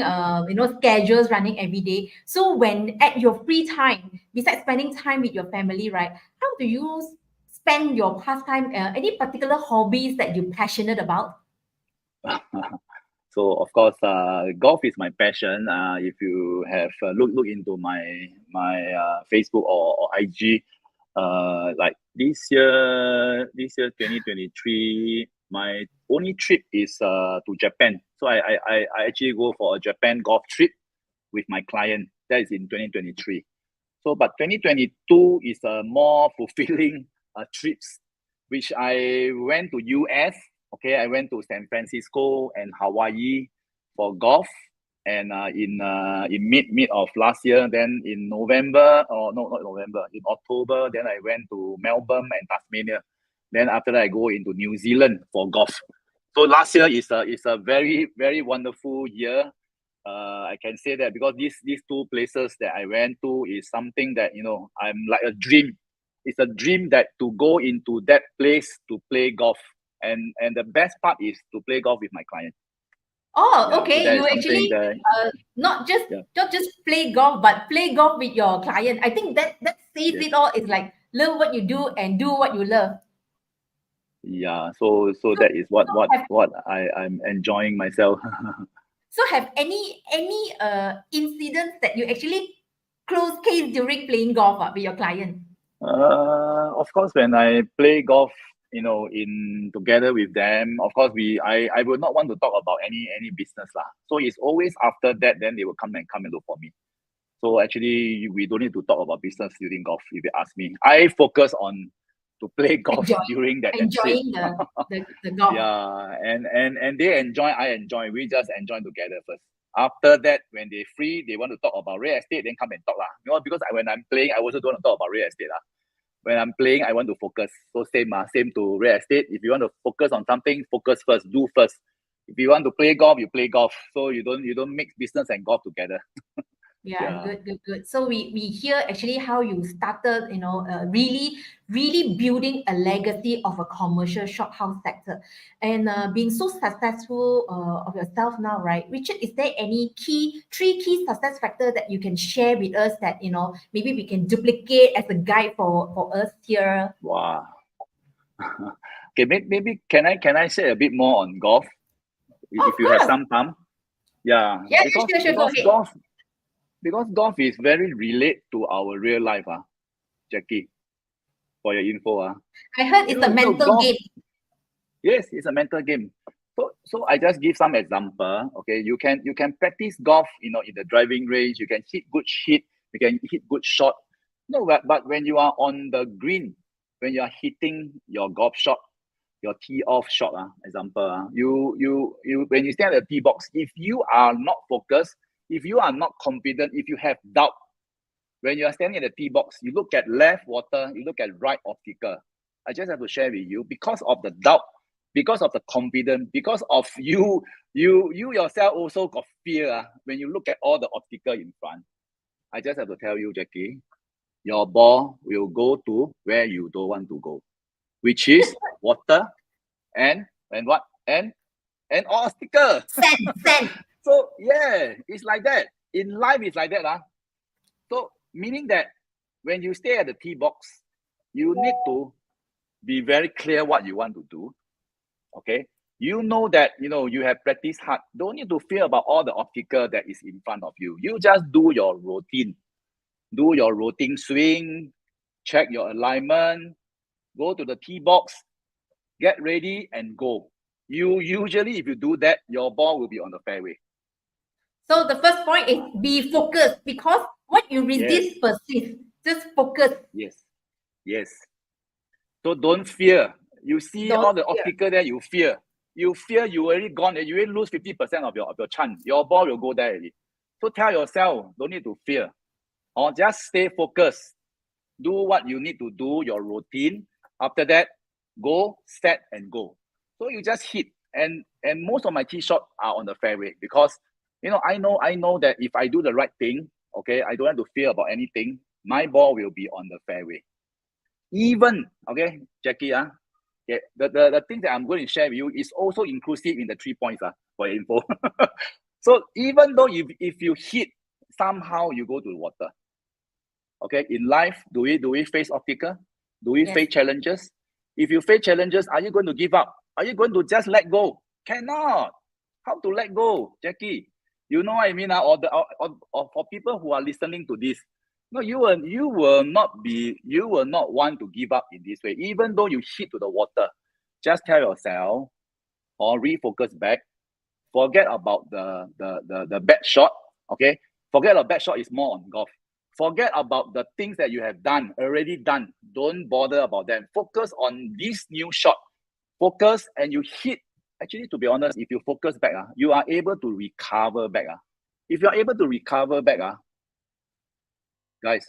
schedules running every day. So, when at your free time, besides spending time with your family, right, how do you spend your pastime? Any particular hobbies that you're passionate about? So of course, golf is my passion. If you have look into my Facebook or IG, like this year 2023, my only trip is to Japan. So I actually go for a Japan golf trip with my client. That is in 2023. So but 2022 is a more fulfilling trips, which I went to US. Okay, I went to San Francisco and Hawaii for golf, and in mid of last year, then in November, or no, not November, in October, then I went to Melbourne and Tasmania. Then after that, I go into New Zealand for golf. So last year is a very, very wonderful year. I can say that because these 2 places that I went to is something that I'm like a dream. It's a dream that to go into that place to play golf. And the best part is to play golf with my client. Oh, Yeah, okay. so You actually not just play golf, but play golf with your client. I think that says it all. It's like love what you do and do what you love. Yeah. So that is what I'm enjoying myself. So have any incidents that you actually close case during playing golf with your client? Of course, when I play golf, in together with them, of course I would not want to talk about any business lah. So it's always after that, then they will come and look for me. So actually, we don't need to talk about business during golf, if you ask me. I focus on to play golf during that. Enjoying the golf. Yeah, and they enjoy, I enjoy. We just enjoy together first. After that, when they're free, they want to talk about real estate, then come and talk lah. Because when I'm playing, I also don't want to talk about real estate lah. When I'm playing, I want to focus. So same to real estate. If you want to focus on something, focus first, do first. If you want to play golf, you play golf. So you don't mix business and golf together. Yeah, good. So we hear actually how you started, really building a legacy of a commercial shop house sector, and being so successful of yourself now, right, Richard? Is there any three key success factor that you can share with us that maybe we can duplicate as a guide for us here? Wow. Okay, maybe can I say a bit more on golf? Oh, If you have some time. Yeah, Yeah, because sure, go ahead. golf is very relate to our real life, Jackie. For your info, I heard it's a mental golf, game. Yes, it's a mental game. So I just give some example. Okay, you can practice golf, in the driving range. You can hit good hit. You can hit good shot. No, but when you are on the green, when you are hitting your golf shot, your tee off shot, example, you when you stand at the tee box, if you are not focused, if you are not confident, if you have doubt, when you are standing at the tee box, you look at left water, you look at right obstacle. I just have to share with you, because of the doubt, because of the confidence, because of you yourself also got fear, when you look at all the obstacle in front. I just have to tell you, Jackie, your ball will go to where you don't want to go, which is water and what? And obstacle. Sand. So yeah, it's like that. In life, it's like that. So meaning that when you stay at the tee box, you need to be very clear what you want to do. Okay. You know that you have practiced hard. Don't need to fear about all the obstacle that is in front of you. You just do your routine. Do your routine swing, check your alignment, go to the tee box, get ready and go. Usually, if you do that, your ball will be on the fairway. So the first point is be focused, because what you resist persists. Just focus. Yes. So don't fear. You see all the obstacle there, you fear. You fear you already gone, and you will lose 50% of your chance. Your ball will go there already. So tell yourself, don't need to fear. Or just stay focused. Do what you need to do, your routine. After that, go, set, and go. So you just hit. And most of my tee shots are on the fairway, because I know that if I do the right thing, okay, I don't have to fear about anything. My ball will be on the fairway. Even, okay, Jackie, okay, the thing that I'm going to share with you is also inclusive in the 3 points for your info. So even though if you hit, somehow you go to the water. Okay, in life, do we face obstacle? Do we face challenges? If you face challenges, are you going to give up? Are you going to just let go? Cannot. How to let go, Jackie? You know what I mean? Or for people who are listening to this, no, you will not want to give up in this way. Even though you hit to the water, just tell yourself, or refocus back. Forget about the bad shot. Okay, forget about bad shot is more on golf. Forget about the things that you have already done. Don't bother about them. Focus on this new shot. Focus, and you hit. Actually, to be honest, if you focus back, you are able to recover back. If you are able to recover back, guys,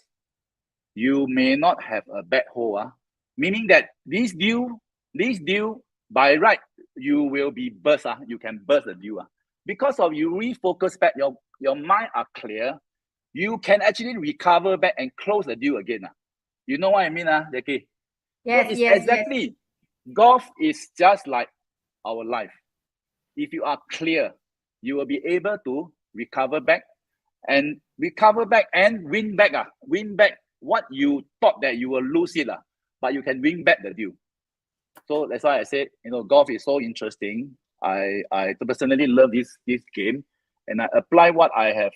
you may not have a bad hole. Meaning that this deal, by right, you will be burst. You can burst the deal. Because of you refocus back, your mind are clear. You can actually recover back and close the deal again. You know what I mean, Jackie? Yes, so it's exactly. Golf is just like our life. If you are clear, you will be able to recover back and win back. Win back what you thought that you will lose it, but you can win back the deal. So that's why I said, golf is so interesting. I personally love this game, and I apply what I have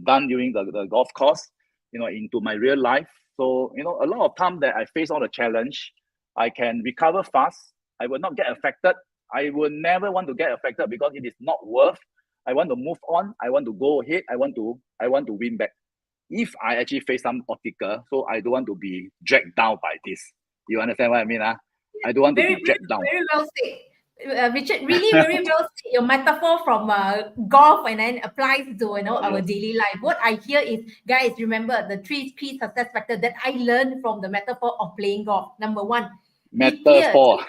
done during the golf course, into my real life. So, a lot of time that I face all the challenge, I can recover fast. I will not get affected. I will never want to get affected because it is not worth. I want to move on. I want to go ahead. I want to win back. If I actually face some obstacle, so I don't want to be dragged down by this. You understand what I mean? I don't want to be dragged down. Very well said. Richard, really very well said. Your metaphor from golf and then applies to our daily life. What I hear is, guys, remember the 3 key success factors that I learned from the metaphor of playing golf. Number 1, metaphor.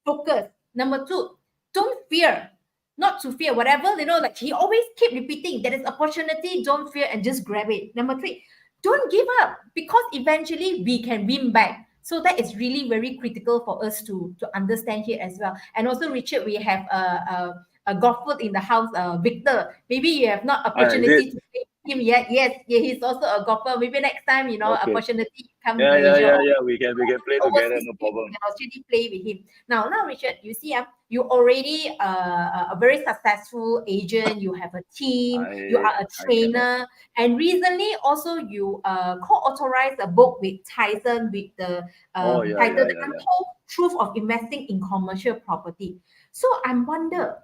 Focus. Number 2, don't fear. not to fear, whatever, like he always keep repeating, there is opportunity, don't fear, and just grab it. Number 3, don't give up, because eventually we can win back. So that is really very critical for us to understand here as well. And also, Richard, we have a golfer in the house, Victor. Maybe you have not opportunity to play him yet. Yes, yeah, he's also a golfer. Maybe next time, Okay. opportunity come Malaysia. We can play together, no problem. You can actually play with him. Now, Richard, you see, you already a very successful agent. You have a team. You are a trainer, and recently also you co-authorized a book with Tyson with the title "The Untold Truth of Investing in Commercial Property." So I wonder,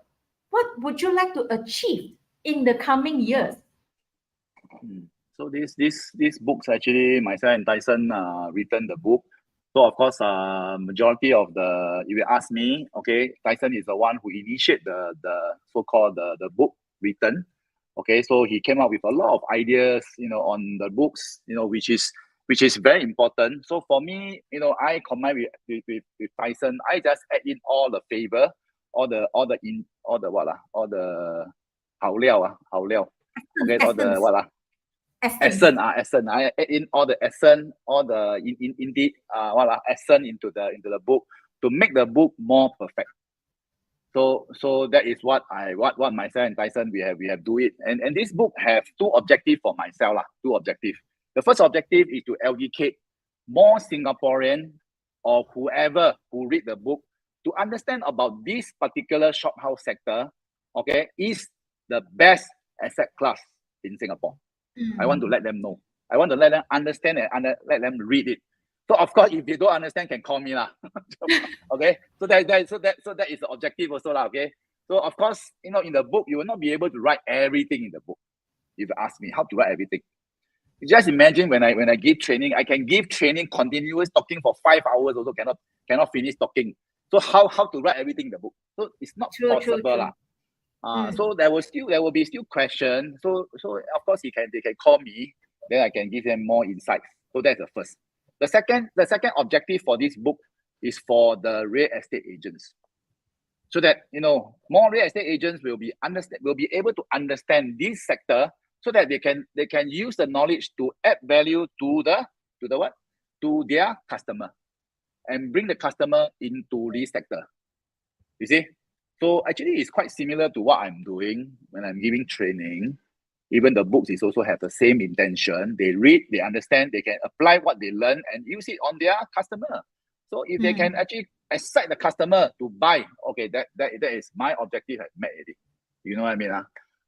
what would you like to achieve in the coming years? So these books, actually, myself and Tyson written the book. So of course, majority of if you ask me, okay, Tyson is the one who initiated the so-called the book written. Okay, so he came up with a lot of ideas, on the books, which is very important. So for me, I combine with Tyson. I just add in all the flavor, all the hao liao. Okay, all the essence. I add in all the essence, all the essence into the book to make the book more perfect. So that is what myself and Tyson we have do it. And this book have 2 objectives for myself. 2 objectives. The first objective is to educate more Singaporean or whoever who read the book to understand about this particular shophouse sector, okay, is the best asset class in Singapore. I want to let them know. I want to let them understand and let them read it. So of course, if they don't understand, can call me lah. Okay. So that is the objective also lah. Okay. So of course, in the book, you will not be able to write everything in the book. If you ask me how to write everything, just imagine when I give training, I can give training continuous talking for 5 hours also cannot finish talking. So how to write everything in the book? So it's not possible lah. So there will be still questions. So of course they can call me, then I can give them more insights. So that's the first. The second objective for this book is for the real estate agents, so that more real estate agents will be able to understand this sector, so that they can use the knowledge to add value to their customer and bring the customer into this sector. You see? So actually, it's quite similar to what I'm doing when I'm giving training. Even the books is also have the same intention. They read, they understand, they can apply what they learn and use it on their customer. So if they can actually excite the customer to buy, okay, that is my objective has met already. You know what I mean?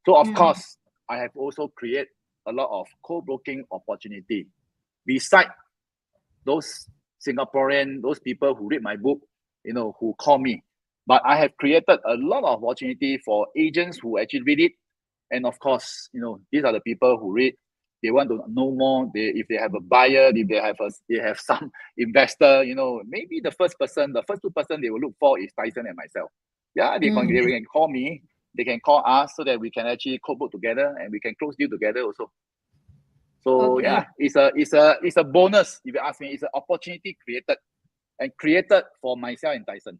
So of course, I have also created a lot of co-broking opportunity. Beside those Singaporean, those people who read my book, who call me. But I have created a lot of opportunity for agents who actually read it. And of course, these are the people who read. They want to know more. If they have a buyer, if they have some investor, maybe the first 2 person they will look for is Tyson and myself. Yeah, they can call me. They can call us so that we can actually co-book together and we can close deal together also. So yeah, it's a bonus. If you ask me, it's an opportunity created for myself and Tyson.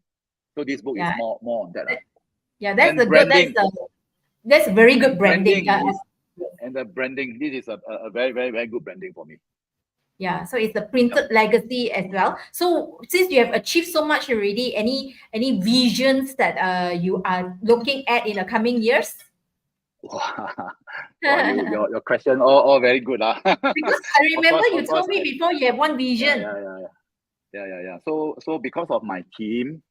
So this book is more on that. Yeah, that's very good branding. And the branding, this is a very, very, very good branding for me. Yeah, so it's a printed legacy as well. So since you have achieved so much already, any visions that you are looking at in the coming years? Your question all very good. Because I remember you told me before you have one vision. Yeah. So because of my team,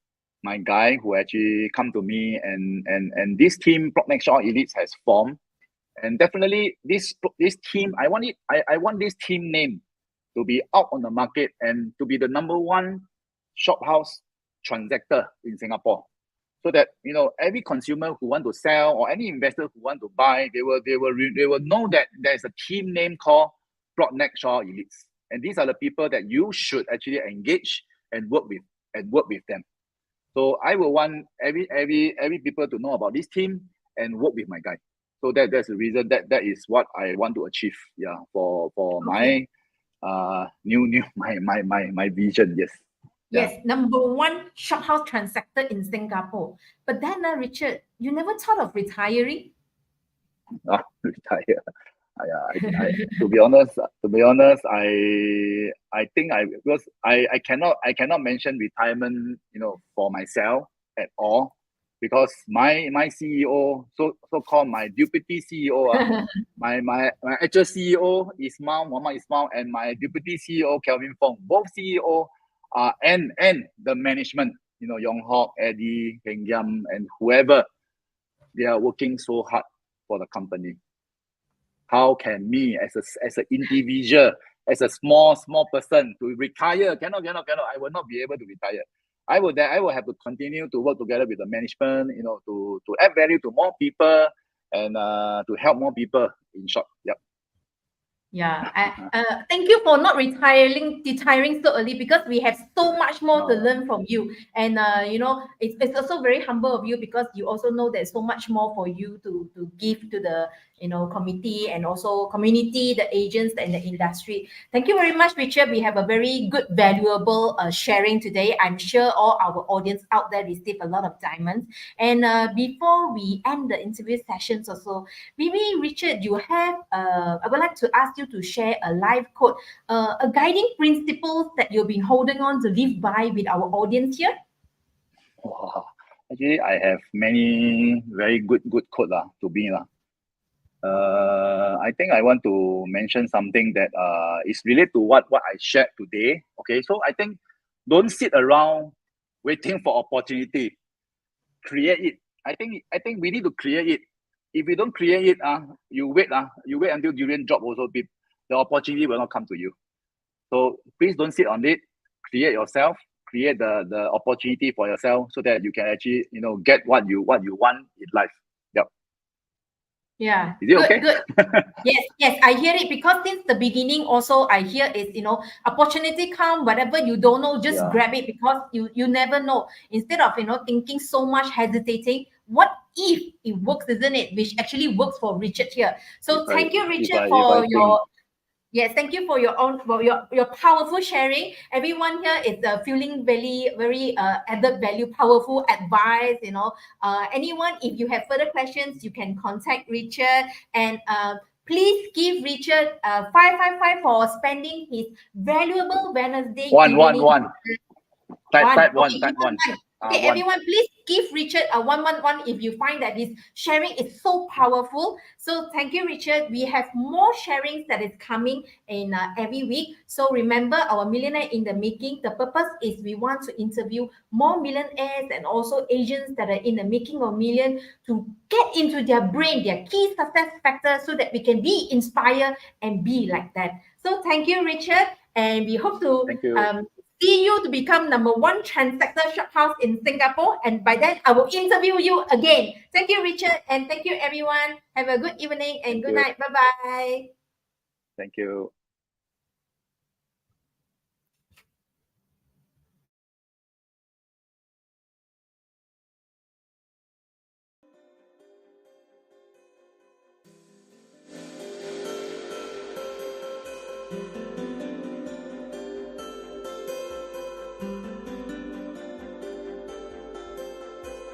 my guy who actually come to me and this team PropNex Shophouse Elites has formed, and definitely this team, I want this team name to be out on the market and to be the #1 shophouse transactor in Singapore, so that every consumer who want to sell or any investor who want to buy, they will know that there's a team name called PropNex Shophouse Elites, and these are the people that you should actually engage and work with them. So I will want every people to know about this team and work with my guy. So that's the reason that is what I want to achieve. Yeah, for my my vision. Yes. Yes, number one shop house transactor in Singapore. But then, Richard, you never thought of retiring? Retire. To be honest, I think because I cannot mention retirement, for myself at all, because my CEO, so called my deputy CEO, my actual CEO Ismail Muhammad Ismail, and my deputy CEO Kelvin Fong, both CEO and the management, Yong Hock, Eddie, Heng Yam, and whoever, they are working so hard for the company. How can me as an individual, as a small person to retire? Cannot. I will not be able to retire. I will have to continue to work together with the management, to add value to more people and to help more people, in short. Yep. Yeah, thank you for not retiring so early, because we have so much more to learn from you. And it's also very humble of you, because you also know there's so much more for you to give to the committee and also community, the agents and the industry. Thank you very much, Richard. We have a very good, valuable sharing today. I'm sure all our audience out there received a lot of diamonds. And before we end the interview sessions also, maybe Richard, I would like to ask you to share a life quote, a guiding principle that you've been holding on to live by with our audience here. Wow. Actually, I have many very good quote to me. I think I want to mention something that is related to what I shared today. Okay, so I think don't sit around waiting for opportunity. Create it. I think we need to create it. If you don't create it, you wait until durian drop also, the opportunity will not come to you. So please don't sit on it. Create yourself. Create the opportunity for yourself, so that you can actually get what you want in life. Yep. Yeah. Is it okay? Good. Yes, I hear it, because since the beginning also I hear is, opportunity come, whatever you don't know, just grab it, because you never know. Instead of thinking so much, hesitating, what if it works, isn't it? Which actually works for Richard here. So thank you, Richard, for your Yes, thank you for your powerful sharing. Everyone here is feeling very added value, powerful advice. Anyone, if you have further questions, you can contact Richard, and please give Richard 555 for spending his valuable Wednesday evening. Type one. Okay, everyone, please give Richard a 111 if you find that his sharing is so powerful. So thank you, Richard. We have more sharings that is coming in every week. So remember, our Millionaire in the Making, the purpose is we want to interview more millionaires and also agents that are in the making of million, to get into their brain, their key success factors, so that we can be inspired and be like that. So thank you, Richard. And we hope to see you to become number one transactor shophouse in Singapore. And by then, I will interview you again. Thank you, Richard. And thank you, everyone. Have a good evening and good night. Bye-bye. Thank you. Thank you.